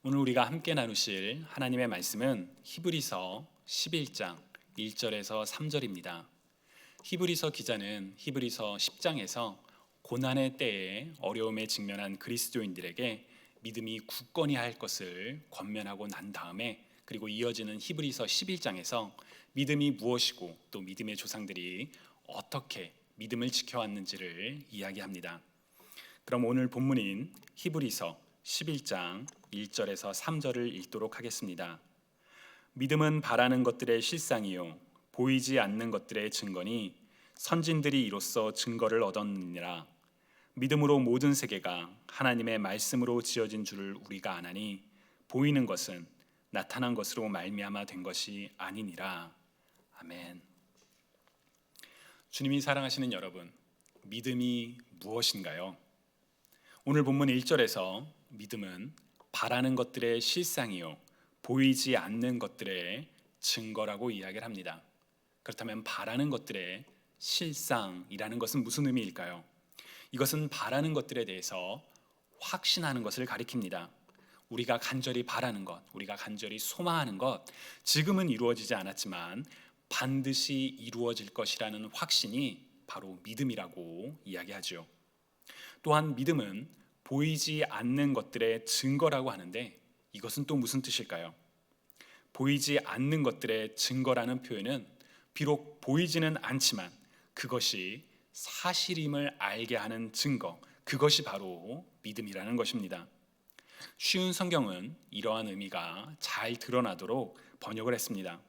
오늘 우리가 함께 나누실 하나님의 말씀은 히브리서 11장 1절에서 3절입니다. 히브리서 기자는 히브리서 10장에서 고난의 때에 어려움에 직면한 그리스도인들에게 믿음이 굳건히 할 것을 권면하고 난 다음에, 그리고 이어지는 히브리서 11장에서 믿음이 무엇이고 또 믿음의 조상들이 어떻게 믿음을 지켜왔는지를 이야기합니다. 그럼 오늘 본문인 히브리서 11장 1절에서 3절을 읽도록 하겠습니다. 믿음은 바라는 것들의 실상이요 보이지 않는 것들의 증거니 선진들이 이로써 증거를 얻었느니라. 믿음으로 모든 세계가 하나님의 말씀으로 지어진 줄을 우리가 아나니 보이는 것은 나타난 것으로 말미암아 된 것이 아니니라. 아멘. 주님이 사랑하시는 여러분, 믿음이 무엇인가요? 오늘 본문 1절에서 믿음은 바라는 것들의 실상이요 보이지 않는 것들의 증거라고 이야기를 합니다. 그렇다면 바라는 것들의 실상이라는 것은 무슨 의미일까요? 이것은 바라는 것들에 대해서 확신하는 것을 가리킵니다. 우리가 간절히 바라는 것, 우리가 간절히 소망하는 것, 지금은 이루어지지 않았지만 반드시 이루어질 것이라는 확신이 바로 믿음이라고 이야기하죠. 또한 믿음은 보이지 않는 것들의 증거라고 하는데, 이것은 또 무슨 뜻일까요? 보이지 않는 것들의 증거라는 표현은 비록 보이지는 않지만 그것이 사실임을 알게 하는 증거, 그것이 바로 믿음이라는 것입니다. 쉬운 성경은 이러한 의미가 잘 드러나도록 번역을 했습니다.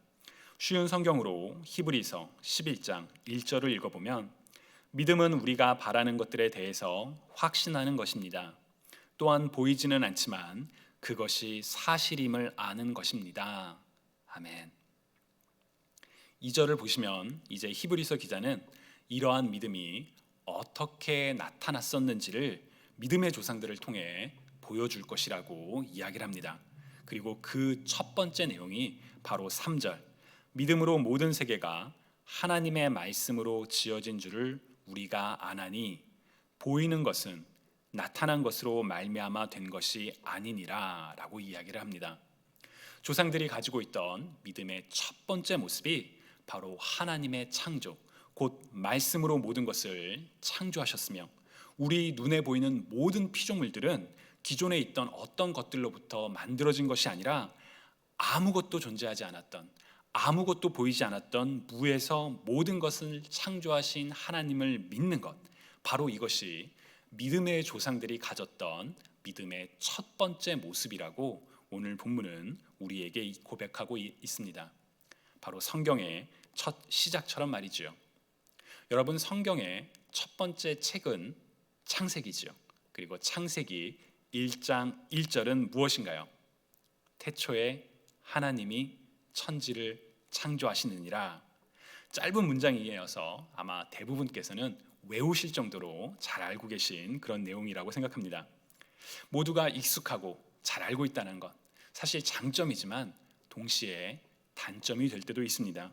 쉬운 성경으로 히브리서 11장 1절을 읽어보면 믿음은 우리가 바라는 것들에 대해서 확신하는 것입니다. 또한 보이지는 않지만 그것이 사실임을 아는 것입니다. 아멘. 2절을 보시면 이제 히브리서 기자는 이러한 믿음이 어떻게 나타났었는지를 믿음의 조상들을 통해 보여줄 것이라고 이야기를 합니다. 그리고 그 첫 번째 내용이 바로 3절, 믿음으로 모든 세계가 하나님의 말씀으로 지어진 줄을 우리가 아나니 보이는 것은 나타난 것으로 말미암아 된 것이 아니니라 라고 이야기를 합니다. 조상들이 가지고 있던 믿음의 첫 번째 모습이 바로 하나님의 창조, 곧 말씀으로 모든 것을 창조하셨으며, 우리 눈에 보이는 모든 피조물들은 기존에 있던 어떤 것들로부터 만들어진 것이 아니라 아무것도 존재하지 않았던, 아무것도 보이지 않았던 무에서 모든 것을 창조하신 하나님을 믿는 것, 바로 이것이 믿음의 조상들이 가졌던 믿음의 첫 번째 모습이라고 오늘 본문은 우리에게 고백하고 있습니다. 바로 성경의 첫 시작처럼 말이지요. 여러분, 성경의 첫 번째 책은 창세기지요. 그리고 창세기 1장 1절은 무엇인가요? 태초에 하나님이 천지를 창조하시느니라. 짧은 문장이어서 아마 대부분께서는 외우실 정도로 잘 알고 계신 그런 내용이라고 생각합니다. 모두가 익숙하고 잘 알고 있다는 것, 사실 장점이지만 동시에 단점이 될 때도 있습니다.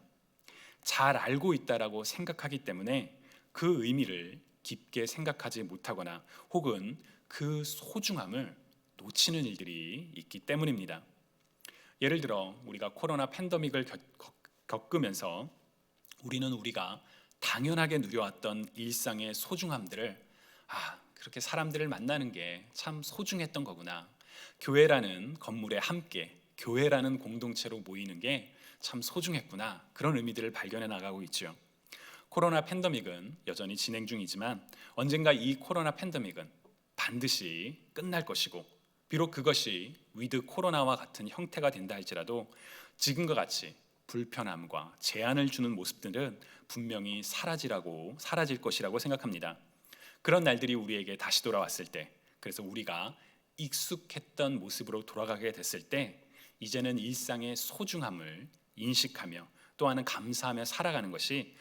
잘 알고 있다라고 생각하기 때문에 그 의미를 깊게 생각하지 못하거나 혹은 그 소중함을 놓치는 일들이 있기 때문입니다. 예를 들어 우리가 코로나 팬데믹을 겪으면서 우리는 우리가 당연하게 누려왔던 일상의 소중함들을, 그렇게 사람들을 만나는 게 참 소중했던 거구나, 교회라는 건물에 함께, 교회라는 공동체로 모이는 게 참 소중했구나, 그런 의미들을 발견해 나가고 있죠. 코로나 팬데믹은 여전히 진행 중이지만 언젠가 이 코로나 팬데믹은 반드시 끝날 것이고, 비록 그것이 위드 코로나와 같은 형태가 된다 할지라도 지금과 같이 불편함과 제한을 주는 모습들은 분명히 사라질 것이라고 생각합니다. 그런 날들이 우리에게 다시 돌아왔을 때, 그래서 우리가 익숙했던 모습으로 돌아가게 됐을 때, 이제는 일상의 소중함을 인식하며 또한 감사하며 살아가는 것이,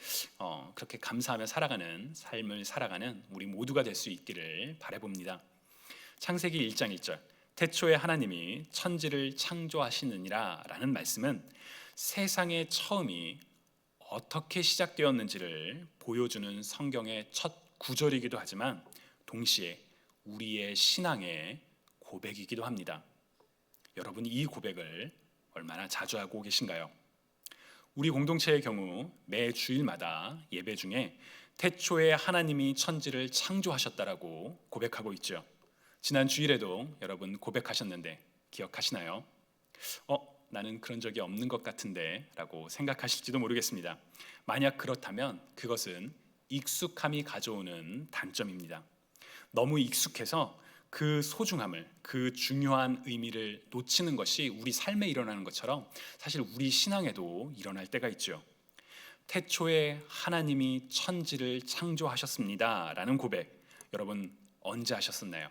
그렇게 감사하며 살아가는 삶을 살아가는 우리 모두가 될 수 있기를 바라봅니다. 창세기 1장 1절, 태초에 하나님이 천지를 창조하시느니라 라는 말씀은 세상의 처음이 어떻게 시작되었는지를 보여주는 성경의 첫 구절이기도 하지만 동시에 우리의 신앙의 고백이기도 합니다. 여러분 이 고백을 얼마나 자주 하고 계신가요? 우리 공동체의 경우 매 주일마다 예배 중에 태초에 하나님이 천지를 창조하셨다라고 고백하고 있죠. 지난 주일에도 여러분 고백하셨는데 기억하시나요? 나는 그런 적이 없는 것 같은데 라고 생각하실지도 모르겠습니다. 만약 그렇다면 그것은 익숙함이 가져오는 단점입니다. 너무 익숙해서 그 소중함을, 그 중요한 의미를 놓치는 것이 우리 삶에 일어나는 것처럼 사실 우리 신앙에도 일어날 때가 있죠. 태초에 하나님이 천지를 창조하셨습니다 라는 고백, 여러분 언제 하셨었나요?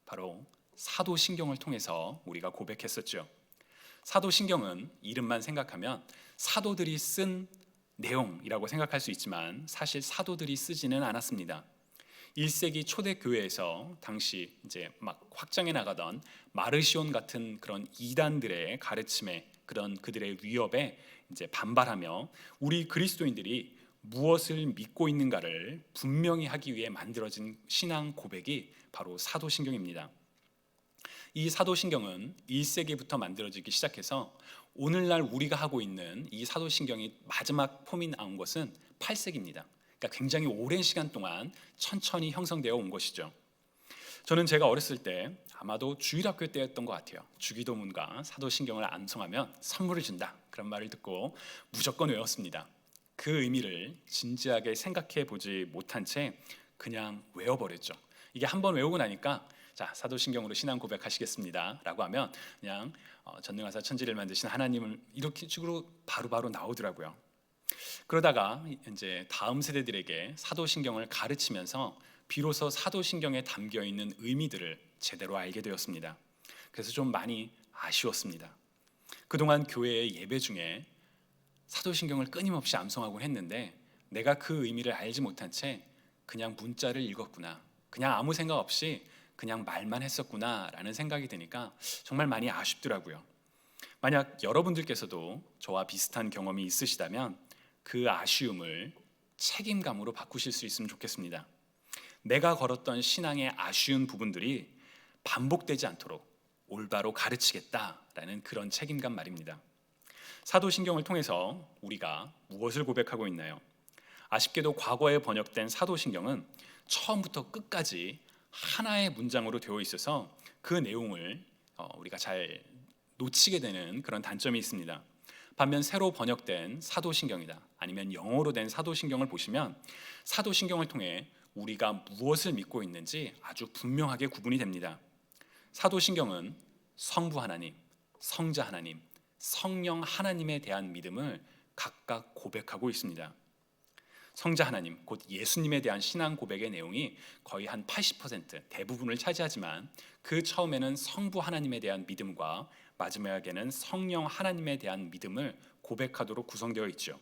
바로 사도신경을 통해서 우리가 고백했었죠. 사도신경은 이름만 생각하면 사도들이 쓴 내용이라고 생각할 수 있지만 사실 사도들이 쓰지는 않았습니다. 1세기 초대 교회에서 당시 이제 막 확장해 나가던 마르시온 같은 그런 이단들의 가르침에, 그런 그들의 위협에 이제 반발하며 우리 그리스도인들이 무엇을 믿고 있는가를 분명히 하기 위해 만들어진 신앙 고백이 바로 사도신경입니다. 이 사도신경은 1세기부터 만들어지기 시작해서 오늘날 우리가 하고 있는 이 사도신경이 마지막 폼이 나온 것은 8세기입니다. 그러니까 굉장히 오랜 시간 동안 천천히 형성되어 온 것이죠. 저는 제가 어렸을 때 아마도 주일학교 때였던 것 같아요. 주기도문과 사도신경을 암송하면 선물을 준다, 그런 말을 듣고 무조건 외웠습니다. 그 의미를 진지하게 생각해 보지 못한 채 그냥 외워버렸죠. 이게 한번 외우고 나니까 자, 사도신경으로 신앙 고백하시겠습니다 라고 하면 그냥 전능하사 천지를 만드신 하나님을 이렇게 식으로 바로바로 나오더라고요. 그러다가 이제 다음 세대들에게 사도신경을 가르치면서 비로소 사도신경에 담겨 있는 의미들을 제대로 알게 되었습니다. 그래서 좀 많이 아쉬웠습니다. 그동안 교회의 예배 중에 사도신경을 끊임없이 암송하곤 했는데 내가 그 의미를 알지 못한 채 그냥 문자를 읽었구나, 그냥 아무 생각 없이 그냥 말만 했었구나 라는 생각이 드니까 정말 많이 아쉽더라고요. 만약 여러분들께서도 저와 비슷한 경험이 있으시다면 그 아쉬움을 책임감으로 바꾸실 수 있으면 좋겠습니다. 내가 걸었던 신앙의 아쉬운 부분들이 반복되지 않도록 올바로 가르치겠다라는 그런 책임감 말입니다. 사도신경을 통해서 우리가 무엇을 고백하고 있나요? 아쉽게도 과거에 번역된 사도신경은 처음부터 끝까지 하나의 문장으로 되어 있어서 그 내용을 우리가 잘 놓치게 되는 그런 단점이 있습니다. 반면 새로 번역된 사도신경이다, 아니면 영어로 된 사도신경을 보시면 사도신경을 통해 우리가 무엇을 믿고 있는지 아주 분명하게 구분이 됩니다. 사도신경은 성부 하나님, 성자 하나님, 성령 하나님에 대한 믿음을 각각 고백하고 있습니다. 성자 하나님, 곧 예수님에 대한 신앙 고백의 내용이 거의 한 80% 대부분을 차지하지만 그 처음에는 성부 하나님에 대한 믿음과 마지막에는 성령 하나님에 대한 믿음을 고백하도록 구성되어 있죠.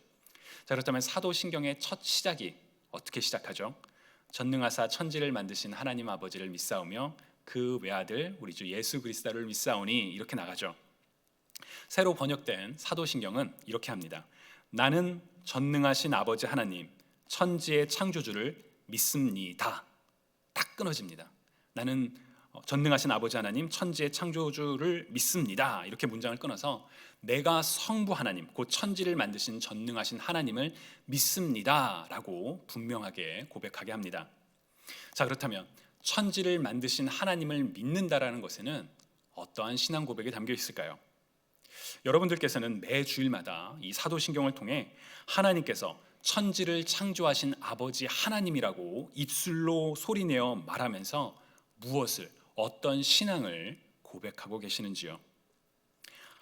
자, 그렇다면 사도신경의 첫 시작이 어떻게 시작하죠? 전능하사 천지를 만드신 하나님 아버지를 믿사오며 그 외아들 우리 주 예수 그리스도를 믿사오니, 이렇게 나가죠. 새로 번역된 사도신경은 이렇게 합니다. 나는 전능하신 아버지 하나님 천지의 창조주를 믿습니다. 딱 끊어집니다. 나는 전능하신 아버지 하나님 천지의 창조주를 믿습니다. 이렇게 문장을 끊어서 내가 성부 하나님, 곧 천지를 만드신 전능하신 하나님을 믿습니다 라고 분명하게 고백하게 합니다. 자, 그렇다면 천지를 만드신 하나님을 믿는다라는 것에는 어떠한 신앙 고백이 담겨 있을까요? 여러분들께서는 매 주일마다 이 사도신경을 통해 하나님께서 천지를 창조하신 아버지 하나님이라고 입술로 소리내어 말하면서 무엇을, 어떤 신앙을 고백하고 계시는지요?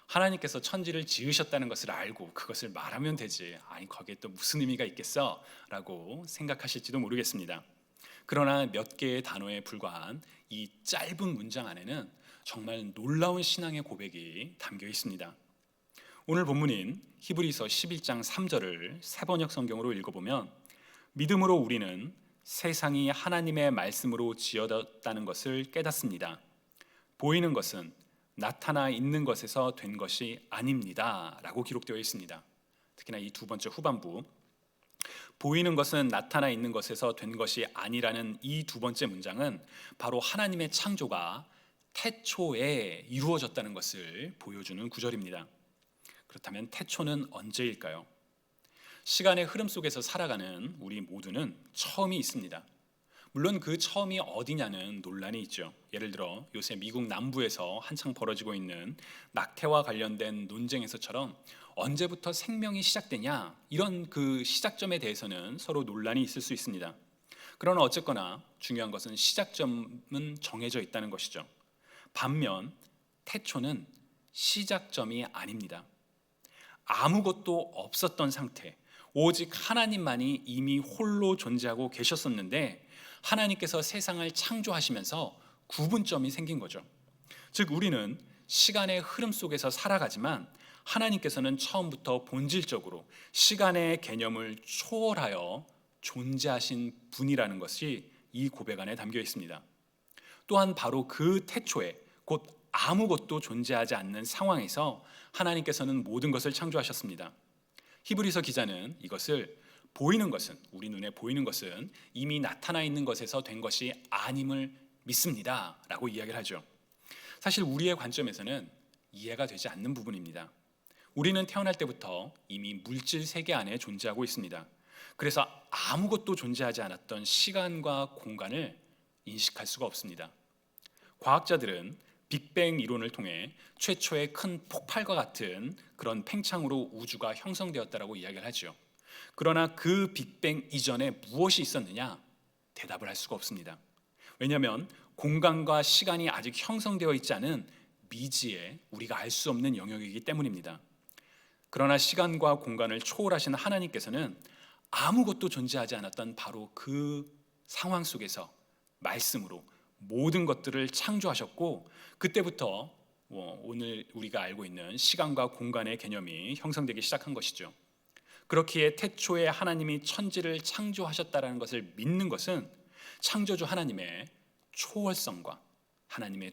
하나님께서 천지를 지으셨다는 것을 알고 그것을 말하면 되지, 아니 거기에 또 무슨 의미가 있겠어? 라고 생각하실지도 모르겠습니다. 그러나 몇 개의 단어에 불과한 이 짧은 문장 안에는 정말 놀라운 신앙의 고백이 담겨 있습니다. 오늘 본문인 히브리서 11장 3절을 새번역 성경으로 읽어보면 믿음으로 우리는 세상이 하나님의 말씀으로 지어졌다는 것을 깨닫습니다. 보이는 것은 나타나 있는 것에서 된 것이 아닙니다 라고 기록되어 있습니다. 특히나 이 두 번째 후반부, 보이는 것은 나타나 있는 것에서 된 것이 아니라는 이 두 번째 문장은 바로 하나님의 창조가 태초에 이루어졌다는 것을 보여주는 구절입니다. 그렇다면 태초는 언제일까요? 시간의 흐름 속에서 살아가는 우리 모두는 처음이 있습니다. 물론 그 처음이 어디냐는 논란이 있죠. 예를 들어 요새 미국 남부에서 한창 벌어지고 있는 낙태와 관련된 논쟁에서처럼 언제부터 생명이 시작되냐, 이런 그 시작점에 대해서는 서로 논란이 있을 수 있습니다. 그러나 어쨌거나 중요한 것은 시작점은 정해져 있다는 것이죠. 반면 태초는 시작점이 아닙니다. 아무것도 없었던 상태, 오직 하나님만이 이미 홀로 존재하고 계셨었는데 하나님께서 세상을 창조하시면서 구분점이 생긴 거죠. 즉 우리는 시간의 흐름 속에서 살아가지만 하나님께서는 처음부터 본질적으로 시간의 개념을 초월하여 존재하신 분이라는 것이 이 고백 안에 담겨 있습니다. 또한 바로 그 태초에, 곧 아무것도 존재하지 않는 상황에서 하나님께서는 모든 것을 창조하셨습니다. 히브리서 기자는 이것을 보이는 것은, 우리 눈에 보이는 것은 이미 나타나 있는 것에서 된 것이 아님을 믿습니다 라고 이야기를 하죠. 사실 우리의 관점에서는 이해가 되지 않는 부분입니다. 우리는 태어날 때부터 이미 물질 세계 안에 존재하고 있습니다. 그래서 아무것도 존재하지 않았던 시간과 공간을 인식할 수가 없습니다. 과학자들은 빅뱅 이론을 통해 최초의 큰 폭발과 같은 그런 팽창으로 우주가 형성되었다라고 이야기를 하죠. 그러나 그 빅뱅 이전에 무엇이 있었느냐? 대답을 할 수가 없습니다. 왜냐하면 공간과 시간이 아직 형성되어 있지 않은 미지의 우리가 알 수 없는 영역이기 때문입니다. 그러나 시간과 공간을 초월하신 하나님께서는 아무것도 존재하지 않았던 바로 그 상황 속에서 말씀으로 모든 것들을 창조하셨고, 그때부터 오늘 우리가 알고 있는 시간과 공간의 개념이 형성되기 시작한 것이죠. 그렇기에 태초에 하나님이 천지를 창조하셨다는 것을 믿는 것은 창조주 하나님의 초월성과 하나님의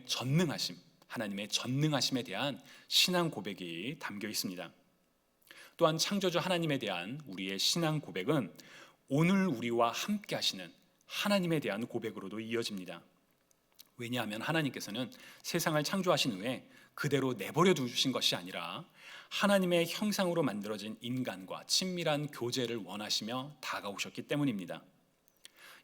전능하심에 대한 신앙 고백이 담겨 있습니다. 또한 창조주 하나님에 대한 우리의 신앙 고백은 오늘 우리와 함께 하시는 하나님에 대한 고백으로도 이어집니다. 왜냐하면 하나님께서는 세상을 창조하신 후에 그대로 내버려 두신 것이 아니라 하나님의 형상으로 만들어진 인간과 친밀한 교제를 원하시며 다가오셨기 때문입니다.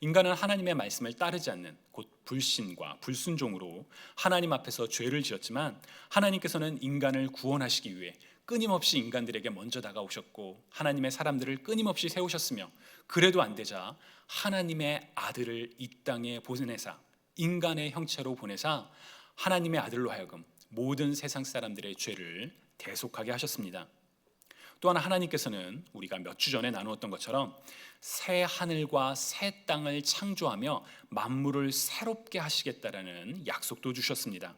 인간은 하나님의 말씀을 따르지 않는, 곧 불신과 불순종으로 하나님 앞에서 죄를 지었지만 하나님께서는 인간을 구원하시기 위해 끊임없이 인간들에게 먼저 다가오셨고 하나님의 사람들을 끊임없이 세우셨으며, 그래도 안 되자 하나님의 아들을 이 땅에 보내사, 인간의 형체로 보내사 하나님의 아들로 하여금 모든 세상 사람들의 죄를 대속하게 하셨습니다. 또한 하나님께서는 우리가 몇 주 전에 나누었던 것처럼 새 하늘과 새 땅을 창조하며 만물을 새롭게 하시겠다라는 약속도 주셨습니다.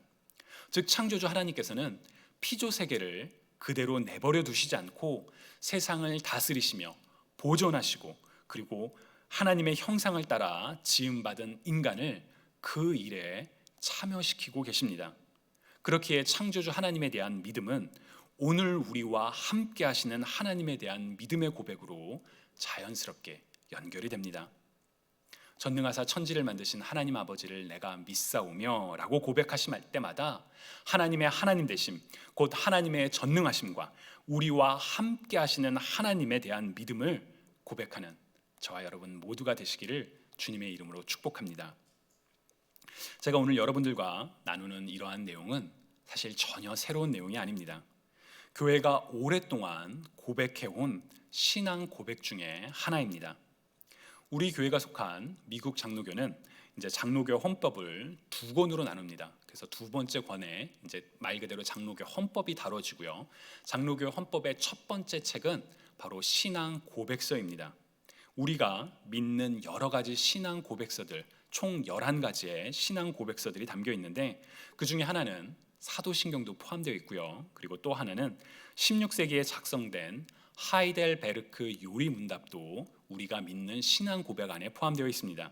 즉 창조주 하나님께서는 피조 세계를 그대로 내버려 두시지 않고 세상을 다스리시며 보존하시고, 그리고 하나님의 형상을 따라 지음받은 인간을 그 일에 참여시키고 계십니다. 그렇기에 창조주 하나님에 대한 믿음은 오늘 우리와 함께 하시는 하나님에 대한 믿음의 고백으로 자연스럽게 연결이 됩니다. 전능하사 천지를 만드신 하나님 아버지를 내가 믿사오며 라고 고백하실 때마다 하나님의 하나님 되심, 곧 하나님의 전능하심과 우리와 함께 하시는 하나님에 대한 믿음을 고백하는 저와 여러분 모두가 되시기를 주님의 이름으로 축복합니다. 제가 오늘 여러분들과 나누는 이러한 내용은 사실 전혀 새로운 내용이 아닙니다. 교회가 오랫동안 고백해온 신앙 고백 중에 하나입니다. 우리 교회가 속한 미국 장로교는 이제 장로교 헌법을 두 권으로 나눕니다. 그래서 두 번째 권에 이제 말 그대로 장로교 헌법이 다뤄지고요. 장로교 헌법의 첫 번째 책은 바로 신앙 고백서입니다. 우리가 믿는 여러 가지 신앙 고백서들, 총 11가지의 신앙 고백서들이 담겨 있는데 그 중에 하나는 사도신경도 포함되어 있고요. 그리고 또 하나는 16세기에 작성된 하이델베르크 요리문답도 우리가 믿는 신앙 고백 안에 포함되어 있습니다.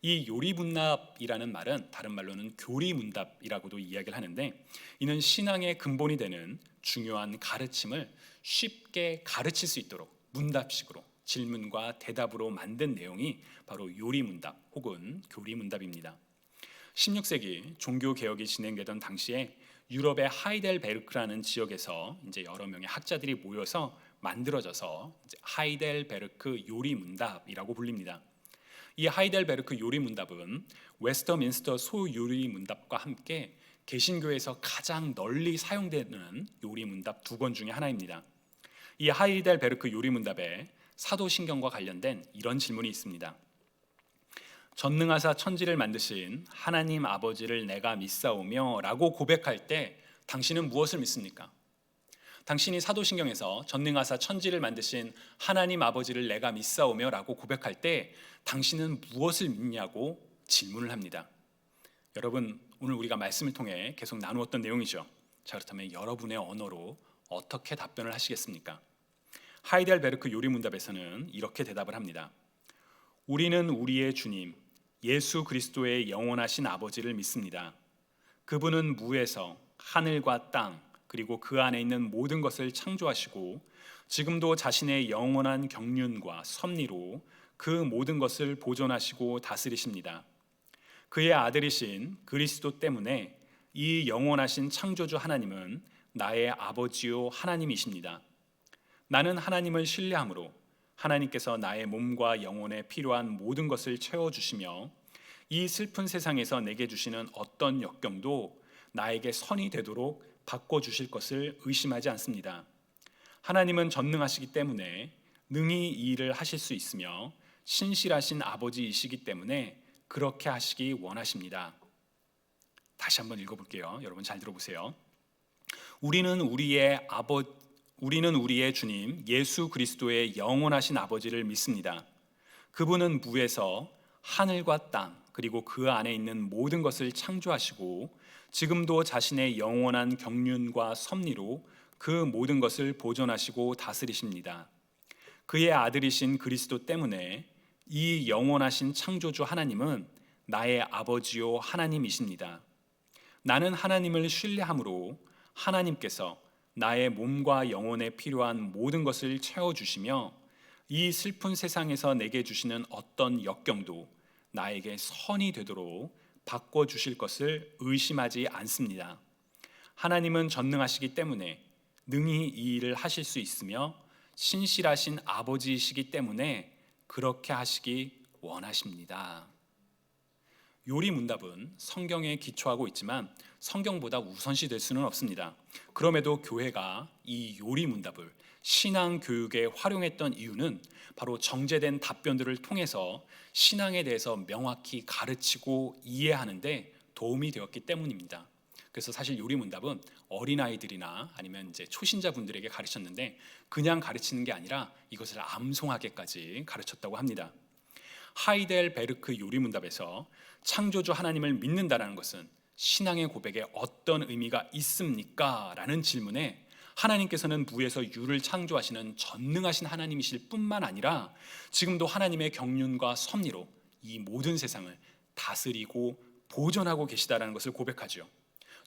이 요리문답이라는 말은 다른 말로는 교리문답이라고도 이야기를 하는데, 이는 신앙의 근본이 되는 중요한 가르침을 쉽게 가르칠 수 있도록 문답식으로 질문과 대답으로 만든 내용이 바로 요리문답 혹은 교리문답입니다. 16세기 종교 개혁이 진행되던 당시에 유럽의 하이델베르크라는 지역에서 이제 여러 명의 학자들이 모여서 만들어져서 이제 하이델베르크 요리문답이라고 불립니다. 이 하이델베르크 요리문답은 웨스터민스터 소요리문답과 함께 개신교에서 가장 널리 사용되는 요리문답 두 권 중에 하나입니다. 이 하이델베르크 요리문답에 사도신경과 관련된 이런 질문이 있습니다. 전능하사 천지를 만드신 하나님 아버지를 내가 믿사오며 라고 고백할 때 당신은 무엇을 믿습니까? 당신이 사도신경에서 전능하사 천지를 만드신 하나님 아버지를 내가 믿사오며 라고 고백할 때 당신은 무엇을 믿냐고 질문을 합니다. 여러분, 오늘 우리가 말씀을 통해 계속 나누었던 내용이죠. 자, 그렇다면 여러분의 언어로 어떻게 답변을 하시겠습니까? 하이델베르크 요리문답에서는 이렇게 대답을 합니다. 우리는 우리의 주님 예수 그리스도의 영원하신 아버지를 믿습니다. 그분은 무에서 하늘과 땅 그리고 그 안에 있는 모든 것을 창조하시고 지금도 자신의 영원한 경륜과 섭리로 그 모든 것을 보존하시고 다스리십니다. 그의 아들이신 그리스도 때문에 이 영원하신 창조주 하나님은 나의 아버지요 하나님이십니다. 나는 하나님을 신뢰함으로 하나님께서 나의 몸과 영혼에 필요한 모든 것을 채워주시며 이 슬픈 세상에서 내게 주시는 어떤 역경도 나에게 선이 되도록 바꿔주실 것을 의심하지 않습니다. 하나님은 전능하시기 때문에 능히 이 일을 하실 수 있으며 신실하신 아버지이시기 때문에 그렇게 하시기 원하십니다. 다시 한번 읽어볼게요. 여러분 잘 들어보세요. 우리는 우리의 주님 예수 그리스도의 영원하신 아버지를 믿습니다. 그분은 무에서 하늘과 땅 그리고 그 안에 있는 모든 것을 창조하시고 지금도 자신의 영원한 경륜과 섭리로 그 모든 것을 보존하시고 다스리십니다. 그의 아들이신 그리스도 때문에 이 영원하신 창조주 하나님은 나의 아버지요 하나님이십니다. 나는 하나님을 신뢰함으로 하나님께서 나의 몸과 영혼에 필요한 모든 것을 채워주시며 이 슬픈 세상에서 내게 주시는 어떤 역경도 나에게 선이 되도록 바꿔주실 것을 의심하지 않습니다. 하나님은 전능하시기 때문에 능히 이 일을 하실 수 있으며 신실하신 아버지이시기 때문에 그렇게 하시기 원하십니다. 요리문답은 성경에 기초하고 있지만 성경보다 우선시 될 수는 없습니다. 그럼에도 교회가 이 요리문답을 신앙교육에 활용했던 이유는 바로 정제된 답변들을 통해서 신앙에 대해서 명확히 가르치고 이해하는 데 도움이 되었기 때문입니다. 그래서 사실 요리문답은 어린아이들이나 아니면 이제 초신자분들에게 가르쳤는데 그냥 가르치는 게 아니라 이것을 암송하게까지 가르쳤다고 합니다. 하이델베르크 요리문답에서 창조주 하나님을 믿는다라는 것은 신앙의 고백에 어떤 의미가 있습니까? 라는 질문에 하나님께서는 무에서 유를 창조하시는 전능하신 하나님이실 뿐만 아니라 지금도 하나님의 경륜과 섭리로 이 모든 세상을 다스리고 보존하고 계시다라는 것을 고백하죠.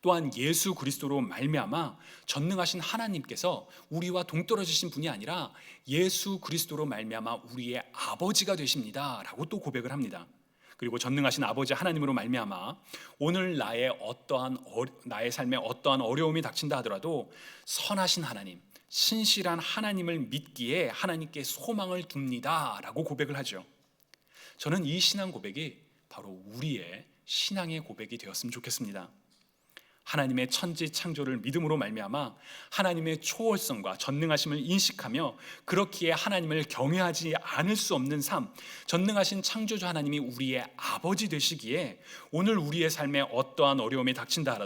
또한 예수 그리스도로 말미암아 전능하신 하나님께서 우리와 동떨어지신 분이 아니라 예수 그리스도로 말미암아 우리의 아버지가 되십니다 라고 또 고백을 합니다. 그리고 전능하신 아버지 하나님으로 말미암아 오늘 나의 삶에 어떠한 어려움이 닥친다 하더라도 선하신 하나님, 신실한 하나님을 믿기에 하나님께 소망을 둡니다 라고 고백을 하죠. 저는 이 신앙 고백이 바로 우리의 신앙의 고백이 되었으면 좋겠습니다. 하나님의 천지 창조를 믿음으로 말미암아 하나님의 초월성과 전능하심을 인식하며 그렇기에 하나님을 경외하지 않을 수 없는 삶, 전능하신 창조주 하나님이 우리의 아버지 되시기에 오늘 우리의 삶에 어떠한 어려움이 닥친다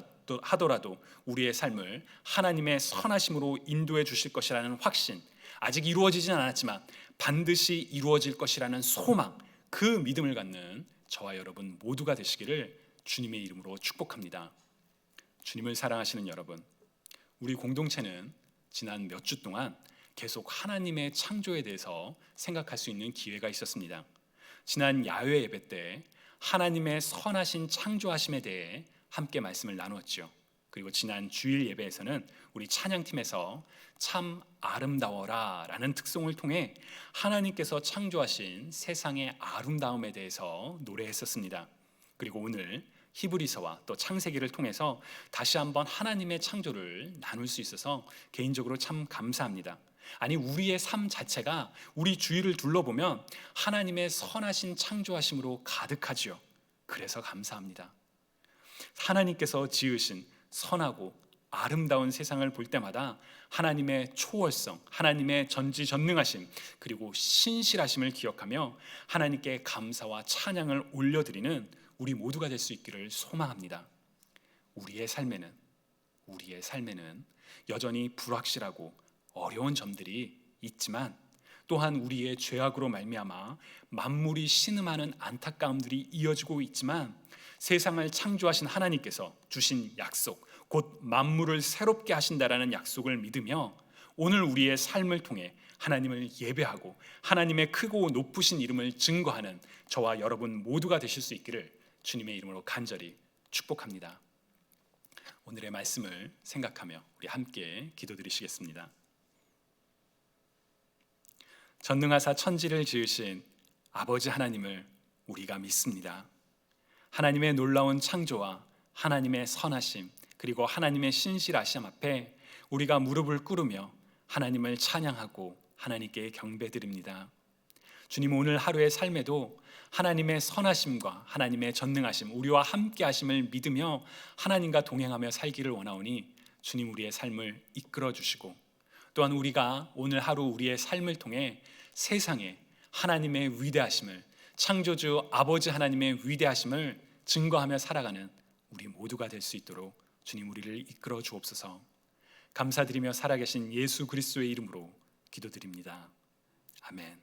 하더라도 우리의 삶을 하나님의 선하심으로 인도해 주실 것이라는 확신, 아직 이루어지진 않았지만 반드시 이루어질 것이라는 소망, 그 믿음을 갖는 저와 여러분 모두가 되시기를 주님의 이름으로 축복합니다. 주님을 사랑하시는 여러분, 우리 공동체는 지난 몇 주 동안 계속 하나님의 창조에 대해서 생각할 수 있는 기회가 있었습니다. 지난 야외 예배 때 하나님의 선하신 창조하심에 대해 함께 말씀을 나누었죠. 그리고 지난 주일 예배에서는 우리 찬양팀에서 참 아름다워라 라는 특송을 통해 하나님께서 창조하신 세상의 아름다움에 대해서 노래했었습니다. 그리고 오늘 히브리서와 또 창세기를 통해서 다시 한번 하나님의 창조를 나눌 수 있어서 개인적으로 참 감사합니다. 아니, 우리의 삶 자체가 우리 주위를 둘러보면 하나님의 선하신 창조하심으로 가득하지요. 그래서 감사합니다. 하나님께서 지으신 선하고 아름다운 세상을 볼 때마다 하나님의 초월성, 하나님의 전지전능하심, 그리고 신실하심을 기억하며 하나님께 감사와 찬양을 올려드리는 우리 모두가 될 수 있기를 소망합니다. 우리의 삶에는 여전히 불확실하고 어려운 점들이 있지만, 또한 우리의 죄악으로 말미암아 만물이 신음하는 안타까움들이 이어지고 있지만, 세상을 창조하신 하나님께서 주신 약속, 곧 만물을 새롭게 하신다라는 약속을 믿으며 오늘 우리의 삶을 통해 하나님을 예배하고 하나님의 크고 높으신 이름을 증거하는 저와 여러분 모두가 되실 수 있기를 주님의 이름으로 간절히 축복합니다. 오늘의 말씀을 생각하며 우리 함께 기도드리시겠습니다. 전능하사 천지를 지으신 아버지 하나님을 우리가 믿습니다. 하나님의 놀라운 창조와 하나님의 선하심, 그리고 하나님의 신실하심 앞에 우리가 무릎을 꿇으며 하나님을 찬양하고 하나님께 경배드립니다. 주님, 오늘 하루의 삶에도 하나님의 선하심과 하나님의 전능하심, 우리와 함께 하심을 믿으며 하나님과 동행하며 살기를 원하오니 주님, 우리의 삶을 이끌어 주시고, 또한 우리가 오늘 하루 우리의 삶을 통해 세상에 하나님의 위대하심을, 창조주 아버지 하나님의 위대하심을 증거하며 살아가는 우리 모두가 될 수 있도록 주님, 우리를 이끌어 주옵소서. 감사드리며 살아계신 예수 그리스도의 이름으로 기도드립니다. 아멘.